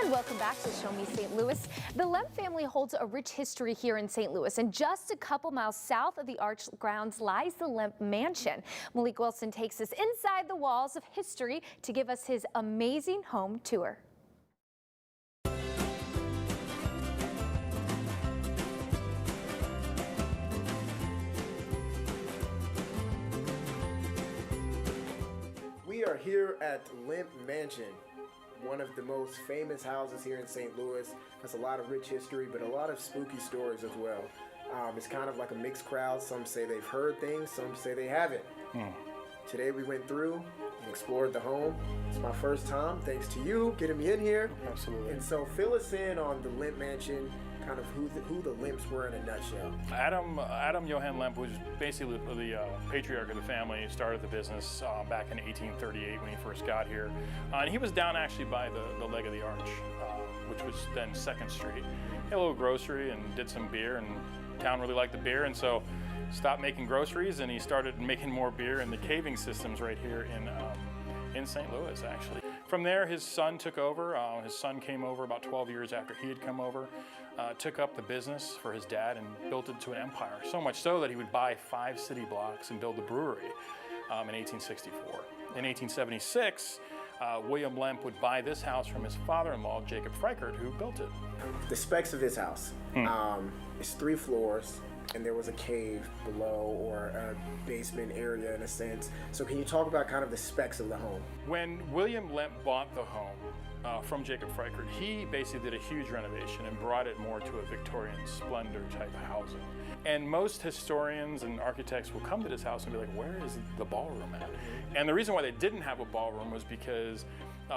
And welcome back to Show Me St. Louis. The Lemp family holds a rich history here in St. Louis, and just a couple miles south of the Arch grounds lies the Lemp Mansion. Malik Wilson takes us inside the walls of history to give us his amazing home tour. We are here at Lemp Mansion, one of the most famous houses here in St. Louis. Has a lot of rich history, but a lot of spooky stories as well. It's kind of like a mixed crowd. Some say they've heard things, some say they haven't. Today we went through and explored the home. It's my first time, thanks to you getting me in here. Absolutely. And so fill us in on the Lemp Mansion, kind of who the Lemps were in a nutshell. Adam Johann Lemp was basically the patriarch of the family. He started the business back in 1838 when he first got here. And he was down actually by the leg of the arch, which was then 2nd Street. He had a little grocery and did some beer, and town really liked the beer, and so stopped making groceries, and he started making more beer in the caving systems right here in St. Louis, actually. From there, his son took over. His son came over about 12 years after he had come over, took up the business for his dad and built it to an empire. So much so that he would buy 5 city blocks and build the brewery in 1864. In 1876, William Lemp would buy this house from his father-in-law, Jacob Freikert, who built it. The specs of his house. It's 3 floors, and there was a cave below, or a basement area in a sense. So can you talk about kind of the specs of the home? When William Lemp bought the home from Jacob Freikert, he basically did a huge renovation and brought it more to a Victorian splendor type of housing. And most historians and architects will come to this house and be like, where is the ballroom at? And the reason why they didn't have a ballroom was because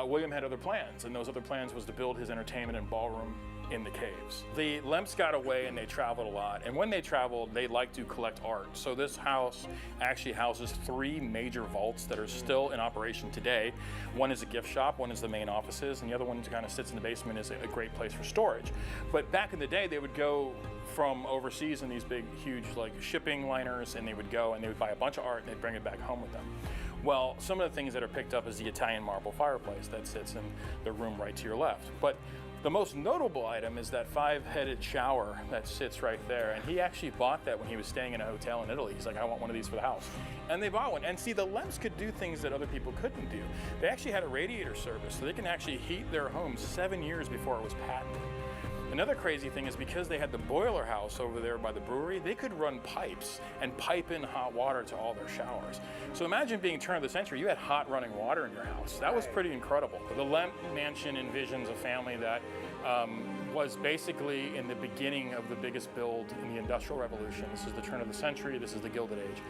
William had other plans, and those other plans was to build his entertainment and ballroom in the caves. The Lemps got away and they traveled a lot, and when they traveled, they liked to collect art. So this house actually houses 3 major vaults that are still in operation today. One is a gift shop, one is the main offices, and the other one kind of sits in the basement, is a great place for storage. But back in the day, they would go from overseas in these big, huge like shipping liners, and they would go and they would buy a bunch of art and they'd bring it back home with them. Well, some of the things that are picked up is the Italian marble fireplace that sits in the room right to your left. But the most notable item is that 5-headed shower that sits right there. And he actually bought that when he was staying in a hotel in Italy. He's like, I want one of these for the house. And they bought one. And see, the Lemps could do things that other people couldn't do. They actually had a radiator service, so they can actually heat their homes 7 years before it was patented. Another crazy thing is because they had the boiler house over there by the brewery, they could run pipes and pipe in hot water to all their showers. So imagine being turn of the century, you had hot running water in your house. That was pretty incredible. The Lemp Mansion envisions a family that was basically in the beginning of the biggest build in the Industrial Revolution. This is the turn of the century, this is the Gilded Age.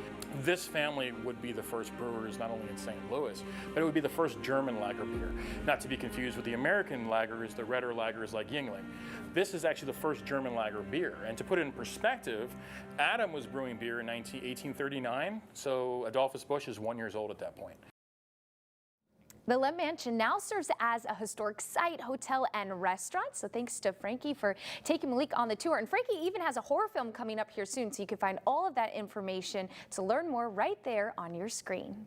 This family would be the first brewers not only in St. Louis, but it would be the first German lager beer. Not to be confused with the American lagers, the redder lagers like Yuengling. This is actually the first German lager beer. And to put it in perspective, Adam was brewing beer in 1839, so Adolphus Busch is 1 year old at that point. The Lemp Mansion now serves as a historic site, hotel, and restaurant. So thanks to Frankie for taking Malik on the tour. And Frankie even has a horror film coming up here soon, so you can find all of that information to learn more right there on your screen.